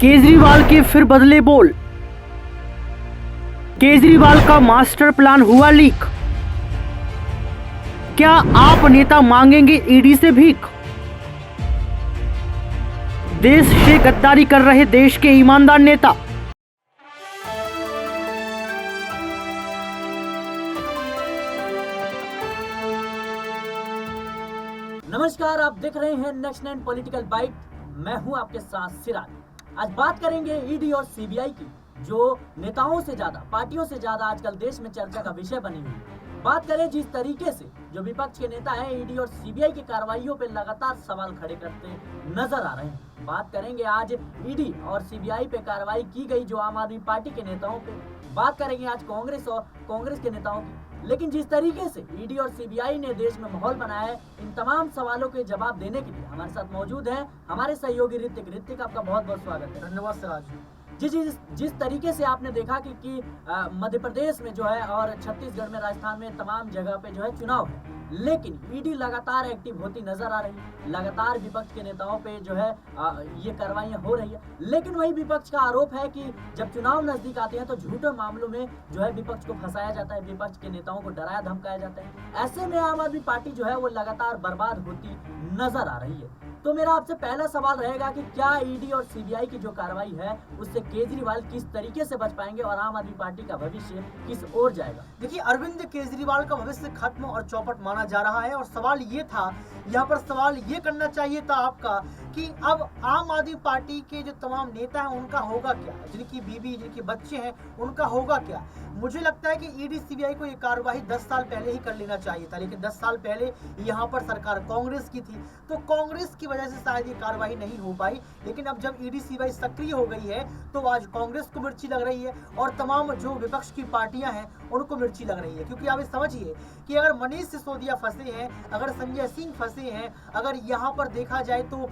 केजरीवाल के फिर बदले बोल। केजरीवाल का मास्टर प्लान हुआ लीक। क्या आप नेता मांगेंगे ईडी से भीख? देश से गद्दारी कर रहे देश के ईमानदार नेता। नमस्कार, आप देख रहे हैं नेक्स्ट 9 पॉलिटिकल बाइट। मैं हूं आपके साथ सिराज। आज बात करेंगे ईडी और सीबीआई की, जो नेताओं से ज्यादा, पार्टियों से ज्यादा आजकल देश में चर्चा का विषय बनी हुई है। बात करें जिस तरीके से जो विपक्ष के नेता हैं ईडी और सीबीआई की कार्रवाइयों पे लगातार सवाल खड़े करते नजर आ रहे हैं। बात करेंगे आज ईडी और सीबीआई पे कार्रवाई की गई जो आम आदमी पार्टी के नेताओं पे। बात करेंगे आज कांग्रेस और कांग्रेस के नेताओं की। लेकिन जिस तरीके से ईडी और सीबीआई ने देश में माहौल बनाया है, इन तमाम सवालों के जवाब देने के लिए हमारे साथ मौजूद हैं हमारे सहयोगी ऋतिक। आपका बहुत बहुत स्वागत है। धन्यवाद सिराज। जिस तरीके से आपने देखा कि मध्य प्रदेश में जो है और छत्तीसगढ़ में, राजस्थान में तमाम जगह पे जो है चुनाव है, लेकिन ईडी लगातार एक्टिव होती नजर आ रही है। लगातार विपक्ष के नेताओं पे जो है ये कार्रवाइयां हो रही है। लेकिन वही विपक्ष का आरोप है कि जब चुनाव नजदीक आते हैं तो झूठे मामलों में जो है विपक्ष को फंसाया जाता है, विपक्ष के नेताओं को डराया धमकाया जाता है। ऐसे में आम आदमी पार्टी जो है वो लगातार बर्बाद होती नजर आ रही है। तो मेरा आपसे पहला सवाल रहेगा कि क्या ईडी और सीबीआई की जो कार्रवाई है उससे केजरीवाल किस तरीके से बच पाएंगे और आम आदमी पार्टी का भविष्य किस ओर जाएगा? देखिए, अरविंद केजरीवाल का भविष्य खत्म और चौपट माना जा रहा है। और सवाल ये था, यहाँ पर सवाल ये करना चाहिए था आपका कि अब आम आदमी पार्टी के जो तमाम नेता हैं उनका होगा क्या, जिनकी बीवी, जिनके बच्चे हैं, उनका होगा क्या। मुझे लगता है कि ईडी सीबीआई को ये कार्रवाई 10 साल पहले ही कर लेना चाहिए था, लेकिन 10 साल पहले यहाँ पर सरकार कांग्रेस की थी, तो कांग्रेस की वजह से शायद ये कार्रवाई नहीं हो पाई। लेकिन अब जब ईडी सीबीआई सक्रिय हो गई है तो आज कांग्रेस को मिर्ची लग रही है और तमाम जो विपक्ष की पार्टियां हैं उनको मिर्ची लग रही है। क्योंकि आप ये समझिए कि अगर मनीष सिसोदिया फंसे हैं, अगर संजय सिंह फंसे हैं, अगर यहाँ पर देखा जाए तो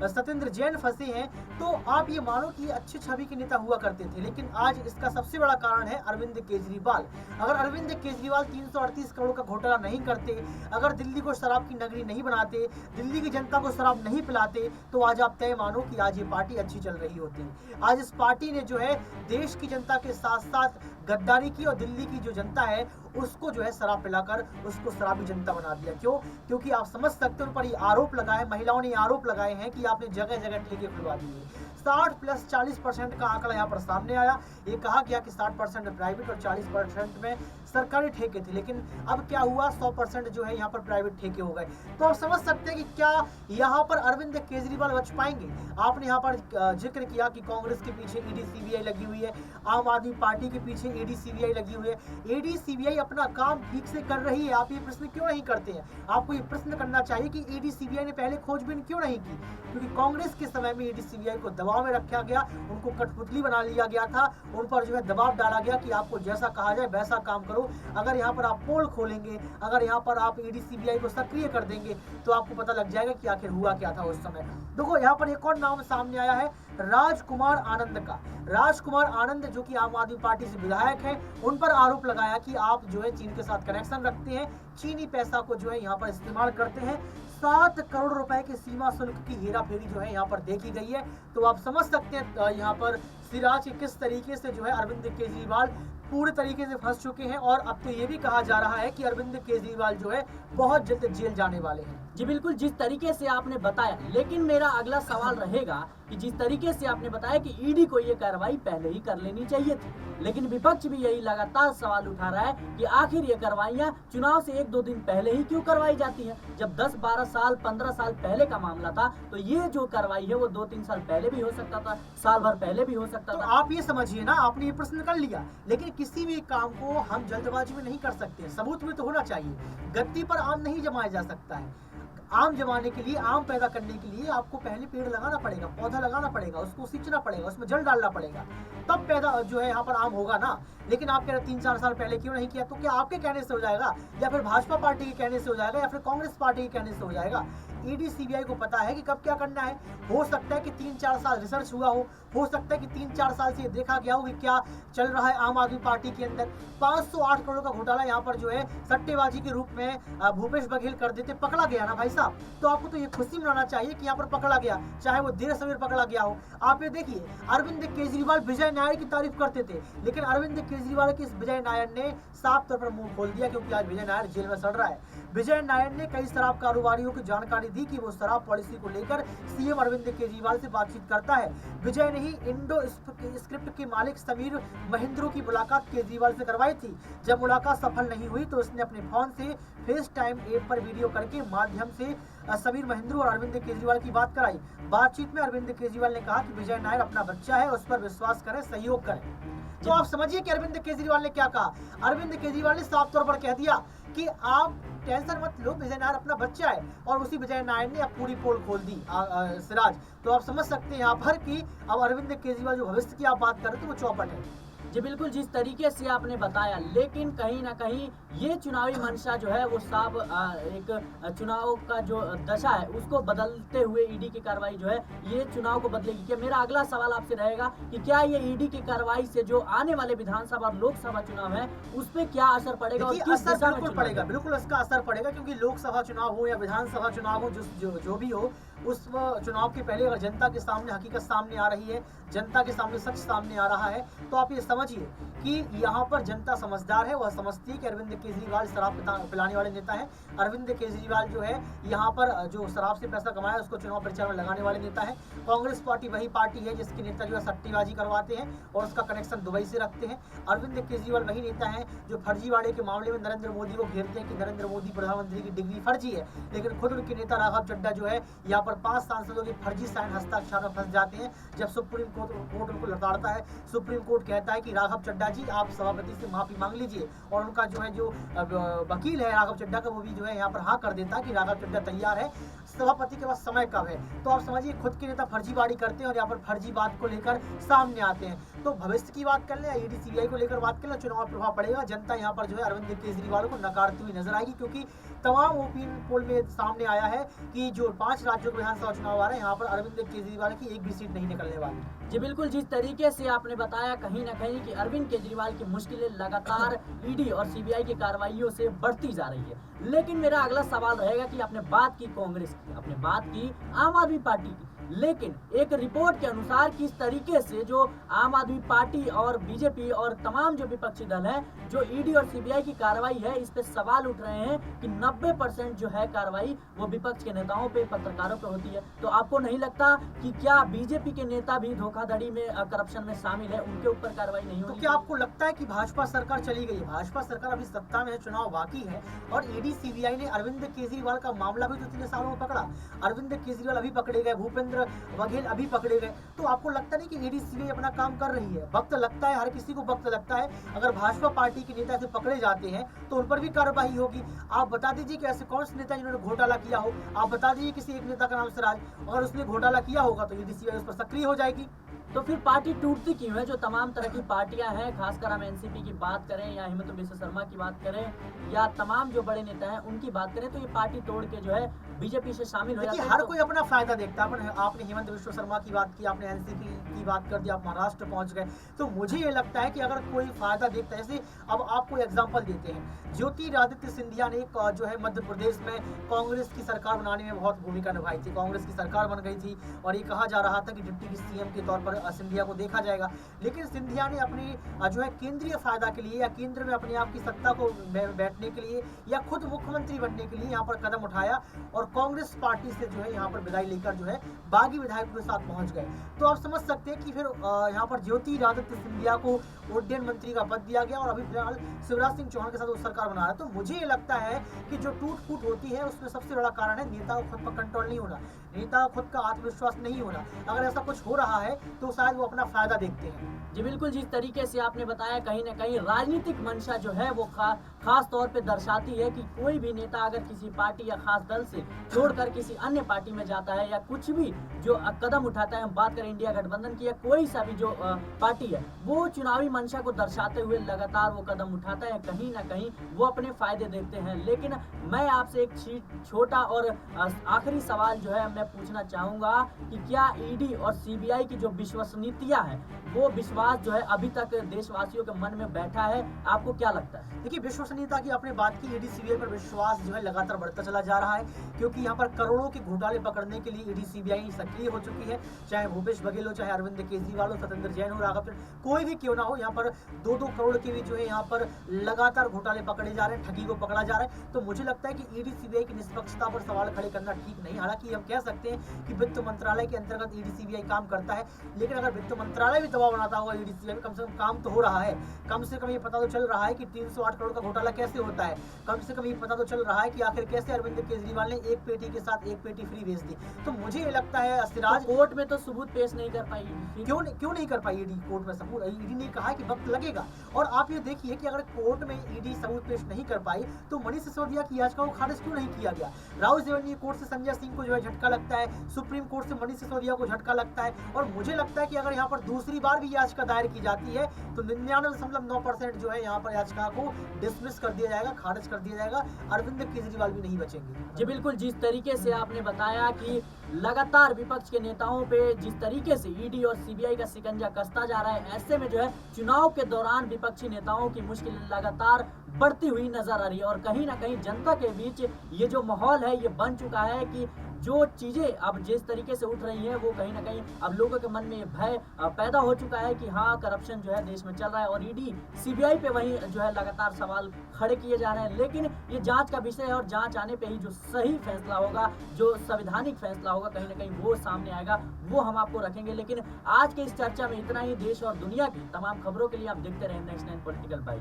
सत्येंद्र जैन फंसे हैं, तो आप ये मानो कि अच्छी छवि के नेता हुआ करते थे। लेकिन आज इसका सबसे बड़ा कारण है अरविंद केजरीवाल। अगर अरविंद केजरीवाल 338 करोड़ का घोटाला नहीं करते, अगर दिल्ली को शराब की नगरी नहीं बनाते, दिल्ली की जनता को शराब नहीं पिलाते, तो आज आप तय मानो कि आज ये पार्टी अच्छी चल रही होती। आज इस पार्टी ने जो है देश की जनता के साथ साथ गद्दारी की और दिल्ली की जो जनता है उसको जो है शराब पिलाकर उसको शराबी जनता बना दिया। क्यों? क्योंकि आप समझ सकते हो, उन पर ये आरोप लगाए, महिलाओं ने आरोप लगाए हैं कि आपने जगह जगह ठेके खुलवा दिए। 60+40% का आंकड़ा यहाँ पर सामने आया। ये कहा गया कि 60% प्राइवेट और 40% में सरकारी ठेके थे, लेकिन अब क्या हुआ, 100% जो है यहाँ पर प्राइवेट ठेके हो गए। तो आप समझ सकते हैं कि क्या यहाँ पर अरविंद केजरीवाल बच पाएंगे। आपने यहाँ पर जिक्र किया कि कांग्रेस के पीछे ईडी सीबीआई लगी हुई है, आम आदमी पार्टी के पीछे ईडी सीबीआई लगी हुई है। ईडी सीबीआई अपना काम ठीक से कर रही है, आप ये प्रश्न क्यों नहीं करते हैं? आपको ये प्रश्न करना चाहिए कि ईडी सीबीआई ने पहले खोजबीन क्यों नहीं की। क्योंकि कांग्रेस के समय में ईडी सीबीआई को दबाव में रखा गया, उनको कठपुतली बना लिया गया था, उन पर जो है दबाव डाला गया कि आपको जैसा कहा जाए वैसा काम करो। अगर यहाँ पर आप पोल खोलेंगे, अगर यहाँ पर आप ईडी सीबीआई को सक्रिय कर देंगे तो आपको पता लग जाएगा कि आखिर हुआ क्या था उस समय। देखो, यहाँ पर एक और नाम सामने आया है राजकुमार आनंद का। राजकुमार आनंद जो कि आम आदमी पार्टी से विधायक हैं, उन पर आरोप लगाया कि आप जो है चीन के साथ कनेक्शन रखते हैं, चीनी पैसा को जो है यहाँ पर इस्तेमाल करते हैं। 7 करोड़ रुपए की सीमा शुल्क की हेराफेरी जो है यहाँ पर देखी गई है। तो आप समझ सकते हैं यहाँ पर सिराज किस तरीके से जो है अरविंद केजरीवाल पूरे तरीके से फंस चुके हैं। और अब तो ये भी कहा जा रहा है कि अरविंद केजरीवाल जो है बहुत जल्द जेल जाने वाले हैं। जी बिल्कुल, जिस तरीके से आपने बताया। लेकिन मेरा अगला सवाल रहेगा कि जिस तरीके से आपने बताया कि ईडी को ये कार्रवाई पहले ही कर लेनी चाहिए थी, लेकिन विपक्ष भी यही लगातार सवाल उठा रहा है कि आखिर ये कार्रवाइयां चुनाव से 1-2 दिन पहले ही क्यों करवाई जाती हैं। जब 10-12 साल 15 साल पहले का मामला था तो ये जो कार्रवाई है वो 2-3 साल पहले भी हो सकता था, साल भर पहले भी हो सकता था। आप ये समझिए ना, आपने ये प्रश्न कर लिया, लेकिन किसी भी काम को हम जल्दबाजी में नहीं कर सकते, सबूत में तो होना चाहिए। गद्दी पर आम नहीं जमाया जा सकता है। आम जमाने के लिए, आम पैदा करने के लिए आपको पहले पेड़ लगाना पड़ेगा, पौधा लगाना पड़ेगा, उसको सींचना पड़ेगा, उसमें जल डालना पड़ेगा, तब पैदा जो है यहाँ पर आम होगा ना। लेकिन आप कह रहे 3-4 साल पहले क्यों नहीं किया? तो क्या आपके कहने से हो जाएगा, या फिर भाजपा पार्टी के कहने से हो जाएगा, या फिर कांग्रेस पार्टी के कहने से हो जाएगा? ईडी सीबीआई को पता है कि कब क्या करना है। हो सकता है कि 3-4 साल रिसर्च हुआ हो सकता है कि 3-4 साल से ये देखा गया हो कि क्या चल रहा है आम आदमी पार्टी के अंदर। 508 करोड़ का घोटाला यहाँ पर जो है सट्टेबाजी के रूप में भूपेश बघेल कर देते, पकड़ा गया ना भाई साहब। तो आपको तो ये खुशी मनाना चाहिए कि यहाँ पर पकड़ा गया, चाहे वो देर सवेर पकड़ा गया हो। आप ये देखिए, अरविंद केजरीवाल विजय नायर की तारीफ करते थे, लेकिन अरविंद केजरीवाल के इस विजय नायर ने साफ तौर पर मुंह खोल दिया, क्योंकि आज विजय नायर जेल में सड़ रहा है। विजय नायर ने कई शराब कारोबारियों की जानकारी दी कि वो शराब पॉलिसी को लेकर सीएम अरविंद केजरीवाल से बातचीत करता है। विजय ने ही इंडो स्क्रिप्ट के मालिक समीर महिंद्रो की मुलाकात केजरीवाल से करवाई थी। जब मुलाकात सफल नहीं हुई तो उसने अपने फोन से फेस टाइम ऐप पर वीडियो करके माध्यम से समीर महिंद्रो और अरविंद केजरीवाल की बात कराई। बातचीत में अरविंद केजरीवाल ने कहा कि विजय नायर अपना बच्चा है, उस पर विश्वास करें, सहयोग करें। तो आप समझिए कि अरविंद केजरीवाल ने क्या कहा। अरविंद केजरीवाल ने साफ तौर पर कह दिया कि आप टेंशन मत लो, विजय नायर अपना बच्चा है, और उसी विजय नायर ने अब पूरी पोल खोल दी सिराज। तो आप समझ सकते हैं यहाँ पर कि अब अरविंद केजरीवाल जो भविष्य की आप बात कर रहे थे वो चौपट है। जी बिल्कुल, जिस तरीके से आपने बताया, लेकिन कहीं ना कहीं ये चुनावी मंशा जो है वो साफ एक चुनाव का जो दशा है उसको बदलते हुए ईडी की कार्रवाई जो है ये चुनाव को बदलेगी। क्या, मेरा अगला सवाल आपसे रहेगा कि क्या ये ईडी की कार्रवाई से जो आने वाले विधानसभा और लोकसभा चुनाव है उस पर क्या असर पड़ेगा और किस दिशा में पड़ेगा? बिल्कुल इसका असर पड़ेगा, क्योंकि लोकसभा चुनाव हो या विधानसभा चुनाव हो, जो भी हो, उस चुनाव के पहले अगर जनता के सामने हकीकत सामने आ रही है, जनता के सामने सच सामने आ रहा है, तो आप ये समझिए कि यहाँ पर जनता समझदार है। वह समझती है कि अरविंद केजरीवाल शराब पिलाने वाले नेता है। अरविंद केजरीवाल जो है यहाँ पर जो शराब से पैसा कमाया उसको चुनाव प्रचार में लगाने वाले नेता है। कांग्रेस पार्टी वही पार्टी है जिसके नेता जो है सट्टेबाजी करवाते हैं और उसका कनेक्शन दुबई से रखते हैं। अरविंद केजरीवाल वही नेता है जो फर्जीवाड़े के मामले में नरेंद्र मोदी को घेरते हैं कि नरेंद्र मोदी प्रधानमंत्री की डिग्री फर्जी है, लेकिन खुद उनके नेता राघव चड्ढा जो है यहाँ पर 5 सांसदों के फर्जी साइन हस्ताक्षर में फंस जाते हैं। जब सुप्रीम कोर्ट उनको लताड़ता है, सुप्रीम कोर्ट कहता है कि राघव चड्ढा जी आप सभापति से माफी मांग लीजिए, और उनका जो है जो वकील है राघव चड्ढा का वो भी जो है यहाँ पर हाँ कर देता है कि राघव चड्ढा तैयार है, सभापति के पास समय कब है। तो आप समझिए खुद के नेता फर्जीवाड़ी करते हैं और यहाँ पर फर्जी बात को लेकर सामने आते हैं। तो भविष्य की बात कर ले, ईडी सीबीआई को लेकर बात कर ले, चुनाव प्रभाव पड़ेगा। जनता यहाँ पर जो है अरविंद केजरीवाल को नकारती हुई नजर आएगी, क्योंकि तमाम ओपिनियन पोल में सामने आया है कि जो 5 राज्यों के विधानसभा चुनाव आ रहे हैं यहाँ पर अरविंद केजरीवाल की एक भी सीट नहीं निकलने वाली। जी बिल्कुल, जिस तरीके से आपने बताया कहीं ना कहीं कि अरविंद केजरीवाल की मुश्किलें लगातार ईडी और सीबीआई की कार्रवाइयों से बढ़ती जा रही है। लेकिन मेरा अगला सवाल रहेगा कि आपने बात की कांग्रेस की, आपने बात की आम आदमी पार्टी की, लेकिन एक रिपोर्ट के अनुसार किस तरीके से जो आम आदमी पार्टी और बीजेपी और तमाम जो विपक्षी दल हैं, जो ईडी और सीबीआई की कार्रवाई है इस पे सवाल उठ रहे हैं कि 90% जो है कार्रवाई वो विपक्ष के नेताओं पे, पत्रकारों पे होती है। तो आपको नहीं लगता कि क्या बीजेपी के नेता भी धोखाधड़ी में, करप्शन में शामिल है, उनके ऊपर कार्रवाई नहीं होगी? तो क्या आपको लगता है कि भाजपा सरकार चली गई? भाजपा सरकार अभी सत्ता में है, चुनाव बाकी है, और ईडी सीबीआई ने अरविंद केजरीवाल का मामला भी तो 3 सालों में पकड़ा। अरविंद केजरीवाल अभी पकड़े गए, भूपेंद्र बघेल अभी पकड़े गए। तो आपको लगता नहीं कि ईडी सीबीआई अपना काम कर रही है? वक्त लगता है, हर किसी को वक्त लगता है। अगर भाजपा पार्टी के नेता ऐसे पकड़े जाते हैं तो उन पर भी कार्रवाई होगी। आप बता दीजिए कि ऐसे कौन से नेता जिन्होंने घोटाला किया हो, आप बता दीजिए किसी एक नेता का नाम सिराज, अगर उसने घोटाला किया होगा तो ईडी सीबीआई उस पर सक्रिय हो जाएगी। तो फिर पार्टी टूटती क्यों है? जो तमाम तरह की पार्टियां हैं, खासकर हम एनसीपी की बात करें या हिमंत बिस्वा शर्मा की बात करें या तमाम जो बड़े नेता हैं उनकी बात करें, तो ये पार्टी तोड़ के जो है बीजेपी से शामिल हो जाते हैं। हर कोई अपना फायदा देखता है। आपने हिमंत बिस्वा शर्मा की बात की, आपने एनसीपी की बात कर दी, आप महाराष्ट्र पहुंच गए। तो मुझे ये लगता है कि अगर कोई फायदा देखता है, जैसे अब आपको एग्जाम्पल देते हैं, ज्योतिरादित्य सिंधिया ने जो है मध्य प्रदेश में कांग्रेस की सरकार बनाने में बहुत भूमिका निभाई थी। कांग्रेस की सरकार बन गई थी और ये कहा जा रहा था कि डिप्टी सीएम के तौर पर सिंधिया को देखा जाएगा, लेकिन सिंधिया ने अपनी जो है केंद्रीय फायदा के लिए या केंद्र में अपने आप की सत्ता को बैठने के लिए या खुद मुख्यमंत्री बनने के लिए यहाँ पर कदम उठाया और कांग्रेस पार्टी से जो है यहाँ पर विदाई लेकर जो है बागी विधायकों के साथ पहुंच गए। तो आप समझ सकते हैं कि फिर यहाँ पर ज्योतिरादित्य सिंधिया को उड्डयन मंत्री का पद दिया गया और अभी फिलहाल शिवराज सिंह चौहान के साथ वो सरकार बना रहा है। तो मुझे ये लगता है कि जो टूट फूट होती है उसमें सबसे बड़ा कारण है नेता को खुद पर कंट्रोल नहीं होना, नेता को खुद का आत्मविश्वास नहीं होना। अगर ऐसा कुछ हो रहा है तो शायद वो अपना फायदा देखते हैं। जी बिल्कुल, जिस तरीके से आपने बताया कहीं ना कहीं राजनीतिक मंशा जो है वो खास तौर पे दर्शाती है कि कोई भी नेता अगर किसी पार्टी या खास दल से छोड़कर किसी अन्य पार्टी में जाता है या कुछ भी जो कदम उठाता है, हम बात करें इंडिया गठबंधन की या कोई सा भी जो पार्टी है, वो चुनावी मंशा को दर्शाते हुए लगातार वो कदम उठाता है, कहीं ना कहीं वो अपने फायदे देखते हैं। लेकिन मैं आपसे एक छोटा और आखिरी सवाल जो है मैं पूछना चाहूंगा कि क्या ईडी और सीबीआई की जो विश्वसनीयता है, वो विश्वास जो है अभी तक देशवासियों के मन में बैठा है? आपको क्या लगता है? देखिए, विश्वसनीयता की आपने बात की, ईडी सीबीआई पर विश्वास जो है लगातार बढ़ता चला जा रहा है, क्योंकि यहाँ पर करोड़ों के घोटाले पकड़ने के लिए ईडी सीबीआई सक्रिय हो चुकी है। चाहे भूपेश बघेल हो, चाहे अरविंद केजरीवाल हो, सत्येंद्र जैन हो, राघव, कोई भी क्यों ना हो, यहाँ पर 2-2 करोड़ के भी जो है यहाँ पर लगातार घोटाले पकड़े जा रहे हैं, ठगी को पकड़ा जा रहा है। तो मुझे लगता है कि ईडी सीबीआई की निष्पक्षता पर सवाल खड़े करना ठीक नहीं। हालांकि हम कह सकते हैं कि वित्त मंत्रालय के अंतर्गत ईडी सीबीआई काम करता है, लेकिन अगर वित्त मंत्रालय भी दबाव बनाता होगा ईडी सीबीआई में, कम से कम काम तो हो रहा है। कम से कम ये पता तो चल रहा है कि 308 करोड़ का घोटाला कैसे होता है। कम से कम ये पता तो चल रहा है कि आखिर कैसे अरविंद केजरीवाल ने एक पेटी के साथ एक पेटी फ्री भेज दी। तो मुझे ये लगता है सिराज, कोर्ट में तो सबूत पेश नहीं कर पाई। क्यों नहीं कर पाई ईडी कोर्ट में सबूत? ईडी ने कहा कि वक्त लगेगा। और आप ये देखिए कि अगर कोर्ट में ईडी सबूत पेश नहीं कर पाई तो मनीष सिसोदिया की याचिका को खारिज क्यों नहीं किया गया? राहुल सेवन्नी कोर्ट से संजय सिंह को जो है झटका लगता है, सुप्रीम कोर्ट से मनीष सिसोदिया को झटका लगता है। और मुझे लगता है कि अगर यहाँ पर दूसरी बार भी याचिका दायर की जाती है तो 99.9% जो है यहाँ पर याचिका को डिसमिस कर दिया जाएगा, खारिज कर दिया जाएगा। अरविंद केजरीवाल भी नहीं बचेंगे। जी बिल्कुल, जिस तरीके से आपने बताया कि लगातार विपक्ष के नेताओं पे जिस तरीके से ईडी और सीबीआई का शिकंजा कसता जा रहा है, ऐसे में जो है चुनाव के दौरान विपक्षी नेताओं की मुश्किल लगातार बढ़ती हुई नजर आ रही है। और कहीं ना कहीं जनता के बीच ये जो माहौल है, ये बन चुका है कि जो चीजें अब जिस तरीके से उठ रही हैं, वो कहीं ना कहीं अब लोगों के मन में भय पैदा हो चुका है कि हाँ, करप्शन जो है देश में चल रहा है। और ईडी सीबीआई पे वही जो है लगातार सवाल खड़े किए जा रहे हैं। लेकिन ये जांच का विषय है और जांच आने पे ही जो सही फैसला होगा, जो संवैधानिक फैसला होगा, कहीं ना कहीं वो सामने आएगा, वो हम आपको रखेंगे। लेकिन आज के इस चर्चा में इतना ही। देश और दुनिया की तमाम खबरों के लिए आप देखते रहें नेक्स्ट 9 पॉलिटिकल बाइट।